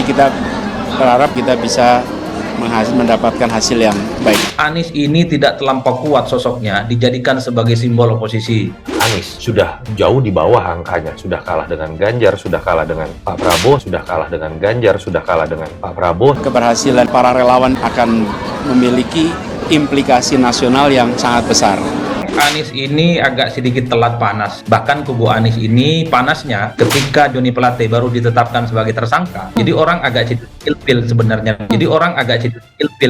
kita berharap kita bisa mendapatkan hasil yang baik. Anies ini tidak terlampau kuat sosoknya dijadikan sebagai simbol oposisi. Anies sudah jauh di bawah angkanya, sudah kalah dengan Ganjar, sudah kalah dengan Pak Prabowo, sudah kalah dengan Ganjar, sudah kalah dengan Pak Prabowo. Keberhasilan para relawan akan memiliki implikasi nasional yang sangat besar. Anies ini agak sedikit telat panas. Bahkan kubu Anies ini panasnya ketika Joni Plate baru ditetapkan sebagai tersangka. Jadi orang agak ilfil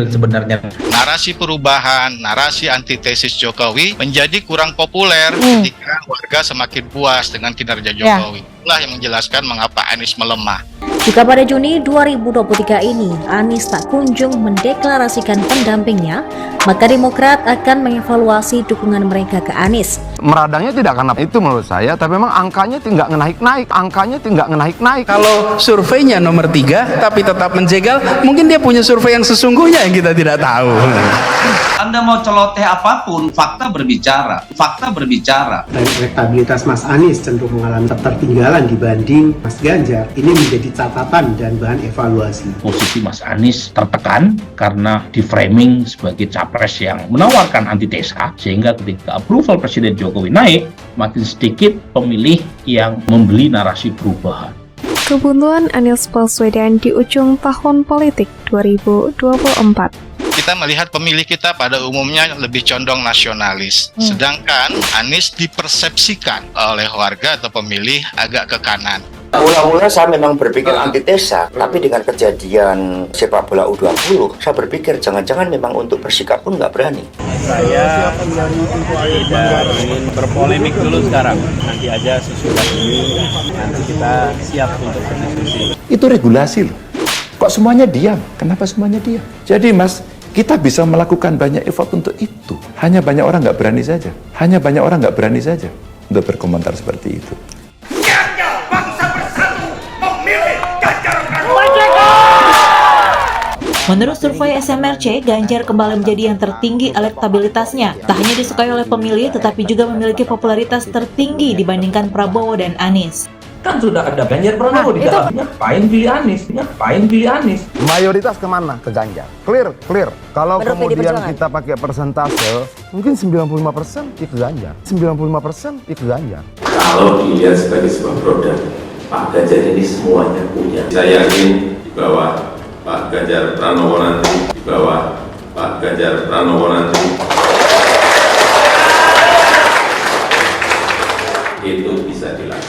sebenarnya. Narasi perubahan, narasi antitesis Jokowi menjadi kurang populer ketika warga semakin puas dengan kinerja Jokowi. Itulah yang menjelaskan mengapa Anies melemah. Jika pada Juni 2023 ini Anies tak kunjung mendeklarasikan pendampingnya, maka Demokrat akan mengevaluasi dukungan mereka ke Anies. Meradangnya tidak karena itu menurut saya, tapi memang angkanya tidak naik. Kalau surveinya nomor 3 tapi tetap menjegal, mungkin dia punya survei yang sesungguhnya yang kita tidak tahu. Anda mau celoteh apapun, fakta berbicara. Dan elektabilitas Mas Anies cenderung mengalami ketertinggalan dibanding Mas Ganjar. Ini menjadi catatan dan bahan evaluasi. Posisi Mas Anies tertekan karena di framing sebagai capres yang menawarkan antitesa, sehingga ketika approval Presiden Jokowi naik, makin sedikit pemilih yang membeli narasi perubahan. Kebuntuan Anies Baswedan di ujung tahun politik 2024. Kita melihat pemilih kita pada umumnya lebih condong nasionalis. Sedangkan Anies dipersepsikan oleh warga atau pemilih agak ke kanan. Mula-mula saya memang berpikir antitesa, tapi dengan kejadian sepak bola U20, saya berpikir jangan-jangan memang untuk bersikap pun nggak berani. Saya tidak ingin berpolemik dulu sekarang. Nanti aja sesudah ini, nanti kita siap untuk berdiskusi. Itu regulasi loh. Kok semuanya diam? Kenapa semuanya diam? Jadi Mas, kita bisa melakukan banyak effort untuk itu. Hanya banyak orang nggak berani saja untuk berkomentar seperti itu. Menurut survei SMRC, Ganjar kembali menjadi yang tertinggi elektabilitasnya. Tak hanya disukai oleh pemilih, tetapi juga memiliki popularitas tertinggi dibandingkan Prabowo dan Anies. Kan sudah ada Ganjar Pranowo di dalamnya. Ngapain pilih Anies? Mayoritas kemana? Ke Ganjar. Clear. Kalau kemudian kita pakai persentase, mungkin 95% itu Ganjar. Kalau dilihat sebagai sebuah produk, Pak Ganjar ini semuanya punya. Saya yakin di bawah Pak Ganjar Pranowo nanti, itu bisa dilakukan.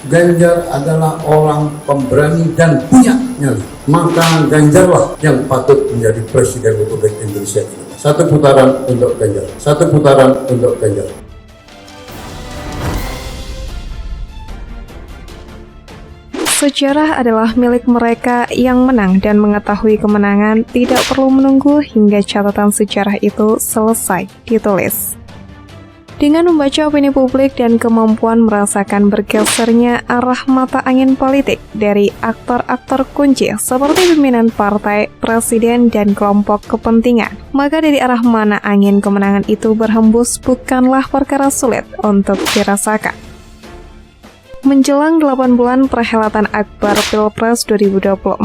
Ganjar adalah orang pemberani dan punya nyali. Maka Ganjarlah yang patut menjadi Presiden Republik Indonesia ini. Satu putaran untuk Ganjar. Sejarah adalah milik mereka yang menang, dan mengetahui kemenangan tidak perlu menunggu hingga catatan sejarah itu selesai ditulis. Dengan membaca opini publik dan kemampuan merasakan bergesernya arah mata angin politik dari aktor-aktor kunci seperti pimpinan partai, presiden, dan kelompok kepentingan, maka dari arah mana angin kemenangan itu berhembus bukanlah perkara sulit untuk dirasakan. Menjelang 8 bulan perhelatan akbar Pilpres 2024,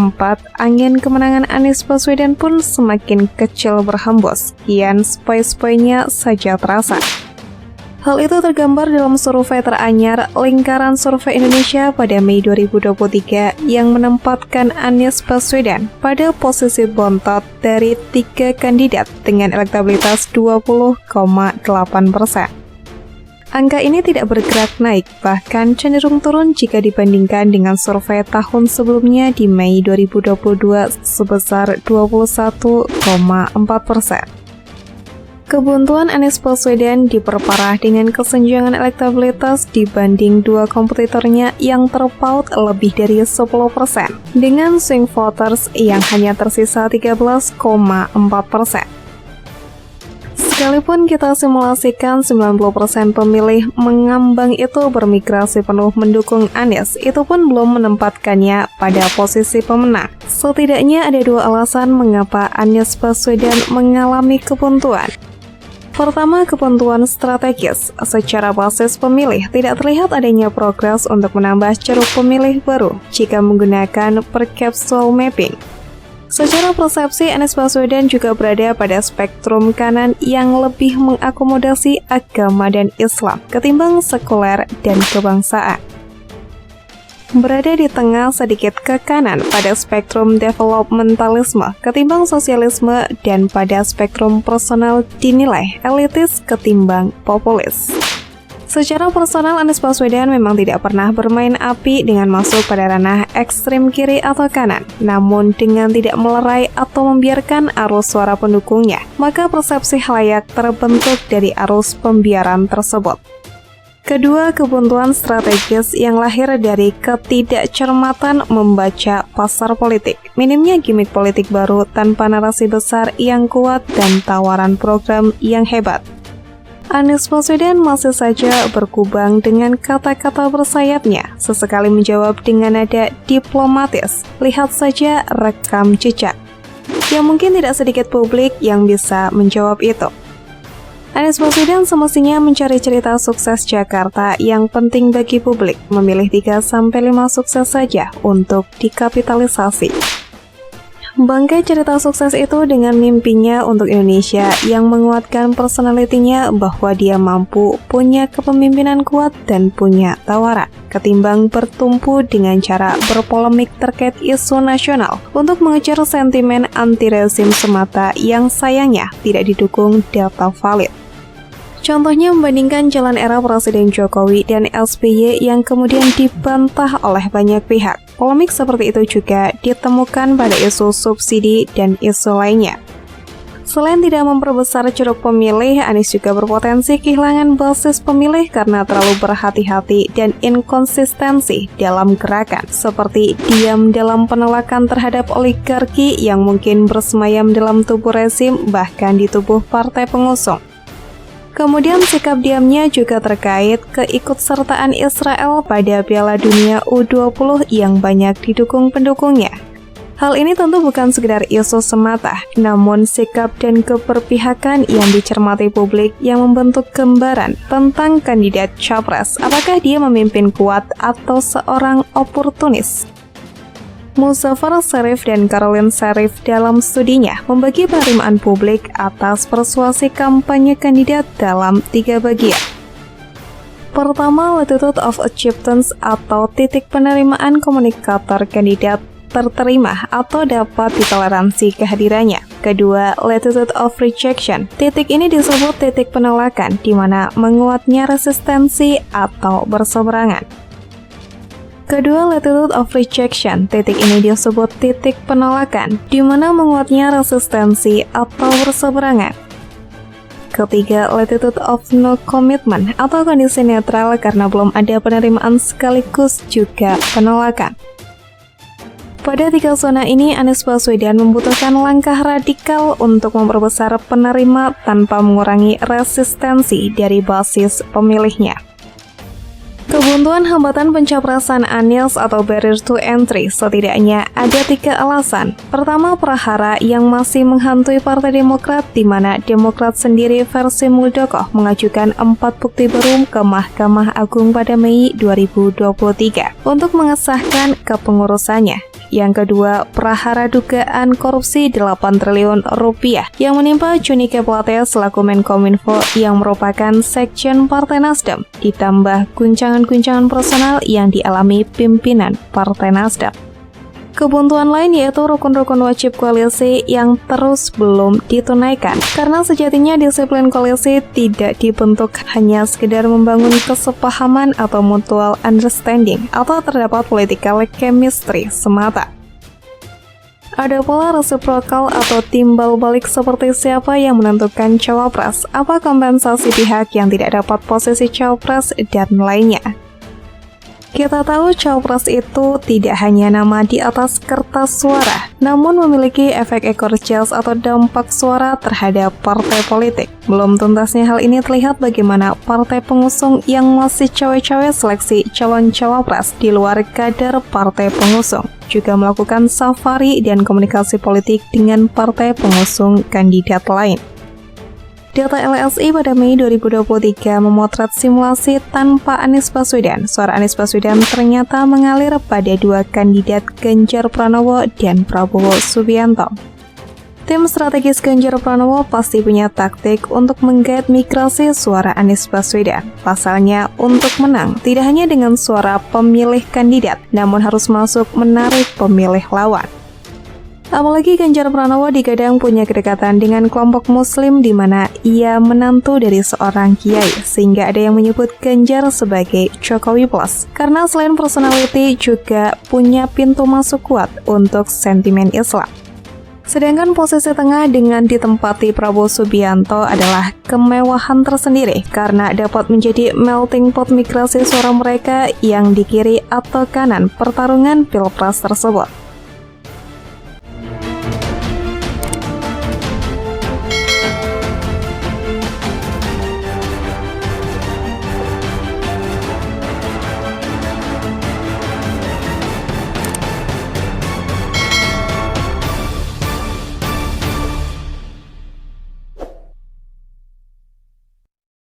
angin kemenangan Anies Baswedan pun semakin kecil berhembus, kian sepoi-sepoinya saja terasa. Hal itu tergambar dalam survei teranyar Lingkaran Survei Indonesia pada Mei 2023 yang menempatkan Anies Baswedan pada posisi bontot dari 3 kandidat dengan elektabilitas 20,8%. Angka ini tidak bergerak naik, bahkan cenderung turun jika dibandingkan dengan survei tahun sebelumnya di Mei 2022 sebesar 21,4%. Kebuntuan Anies Baswedan diperparah dengan kesenjangan elektabilitas dibanding dua kompetitornya yang terpaut lebih dari 10%, dengan swing voters yang hanya tersisa 13,4%. Sekalipun kita simulasikan 90% pemilih mengambang itu bermigrasi penuh mendukung Anies, itu pun belum menempatkannya pada posisi pemenang. Setidaknya ada 2 alasan mengapa Anies Baswedan mengalami kebuntuan. Pertama, kebuntuan strategis. Secara basis pemilih, tidak terlihat adanya progres untuk menambah ceruk pemilih baru jika menggunakan per-capsule mapping. Secara persepsi, Anies Baswedan juga berada pada spektrum kanan yang lebih mengakomodasi agama dan Islam ketimbang sekuler dan kebangsaan. Berada di tengah sedikit ke kanan pada spektrum developmentalisme ketimbang sosialisme dan pada spektrum personal dinilai elitis ketimbang populis. Secara personal, Anies Baswedan memang tidak pernah bermain api dengan masuk pada ranah ekstrem kiri atau kanan, namun dengan tidak melerai atau membiarkan arus suara pendukungnya, maka persepsi khalayak terbentuk dari arus pembiaran tersebut. Kedua, kebuntuan strategis yang lahir dari ketidakcermatan membaca pasar politik, minimnya gimmick politik baru tanpa narasi besar yang kuat dan tawaran program yang hebat. Anies Baswedan masih saja berkubang dengan kata-kata bersayapnya, sesekali menjawab dengan nada diplomatis. Lihat saja rekam jejak. Yang mungkin tidak sedikit publik yang bisa menjawab itu. Anies Baswedan semestinya mencari cerita sukses Jakarta yang penting bagi publik, memilih 3-5 sukses saja untuk dikapitalisasi. Bangkai cerita sukses itu dengan mimpinya untuk Indonesia yang menguatkan personalitinya bahwa dia mampu punya kepemimpinan kuat dan punya tawaran, ketimbang bertumpu dengan cara berpolemik terkait isu nasional untuk mengejar sentimen anti-rezim semata yang sayangnya tidak didukung data valid. Contohnya membandingkan jalan era Presiden Jokowi dan SBY yang kemudian dibantah oleh banyak pihak. Polemik seperti itu juga ditemukan pada isu subsidi dan isu lainnya. Selain tidak memperbesar ceruk pemilih, Anies juga berpotensi kehilangan basis pemilih karena terlalu berhati-hati dan inkonsistensi dalam gerakan, seperti diam dalam penolakan terhadap oligarki yang mungkin bersemayam dalam tubuh rezim bahkan di tubuh partai pengusung. Kemudian sikap diamnya juga terkait keikutsertaan Israel pada Piala Dunia U20 yang banyak didukung pendukungnya. Hal ini tentu bukan sekedar isu semata, namun sikap dan keberpihakan yang dicermati publik yang membentuk gambaran tentang kandidat capres, apakah dia memimpin kuat atau seorang oportunis. Muzaffar Sharif dan Caroline Sharif dalam studinya membagi penerimaan publik atas persuasi kampanye kandidat dalam 3 bagian. Pertama, latitude of acceptance atau titik penerimaan komunikator kandidat terterima atau dapat ditoleransi kehadirannya. Kedua, latitude of rejection. Titik ini disebut titik penolakan, di mana menguatnya resistensi atau berseberangan. Kedua, latitude of rejection. Titik ini disebut titik penolakan, di mana menguatnya resistensi atau berseberangan. Ketiga, latitude of no commitment atau kondisi netral karena belum ada penerimaan sekaligus juga penolakan. Pada 3 zona ini, Anies Baswedan membutuhkan langkah radikal untuk memperbesar penerima tanpa mengurangi resistensi dari basis pemilihnya. Kebuntuan hambatan pencapresan Anies atau barrier to entry setidaknya ada 3 alasan. Pertama, prahara yang masih menghantui Partai Demokrat, di mana Demokrat sendiri versi Muldoko mengajukan 4 bukti baru ke Mahkamah Agung pada Mei 2023 untuk mengesahkan kepengurusannya. Yang kedua, prahara dugaan korupsi 8 triliun rupiah yang menimpa Joni G. Plate selaku Menkominfo yang merupakan sekjen Partai Nasdem, ditambah guncangan-guncangan personal yang dialami pimpinan Partai Nasdem. Kebuntuan lain yaitu rukun-rukun wajib koalisi yang terus belum ditunaikan, karena sejatinya disiplin koalisi tidak dibentuk hanya sekedar membangun kesepahaman atau mutual understanding atau terdapat political chemistry semata. Ada pula reciprocal atau timbal balik seperti siapa yang menentukan cawapres, apa kompensasi pihak yang tidak dapat posisi cawapres, dan lainnya. Kita tahu cawapres itu tidak hanya nama di atas kertas suara, namun memiliki efek ekor jas atau dampak suara terhadap partai politik. Belum tuntasnya hal ini terlihat bagaimana partai pengusung yang masih cawe-cawe seleksi calon cawapres di luar kader partai pengusung juga melakukan safari dan komunikasi politik dengan partai pengusung kandidat lain. Data LSI pada Mei 2023 memotret simulasi tanpa Anies Baswedan. Suara Anies Baswedan ternyata mengalir pada dua kandidat Ganjar Pranowo dan Prabowo Subianto. Tim strategis Ganjar Pranowo pasti punya taktik untuk menggait migrasi suara Anies Baswedan. Pasalnya, untuk menang tidak hanya dengan suara pemilih kandidat, namun harus masuk menarik pemilih lawan. Apalagi Ganjar Pranowo digadang punya kedekatan dengan kelompok muslim di mana ia menantu dari seorang kiai, sehingga ada yang menyebut Ganjar sebagai Jokowi Plus. Karena selain personality juga punya pintu masuk kuat untuk sentimen Islam. Sedangkan posisi tengah dengan ditempati Prabowo Subianto adalah kemewahan tersendiri karena dapat menjadi melting pot migrasi suara mereka yang di kiri atau kanan pertarungan Pilpres tersebut.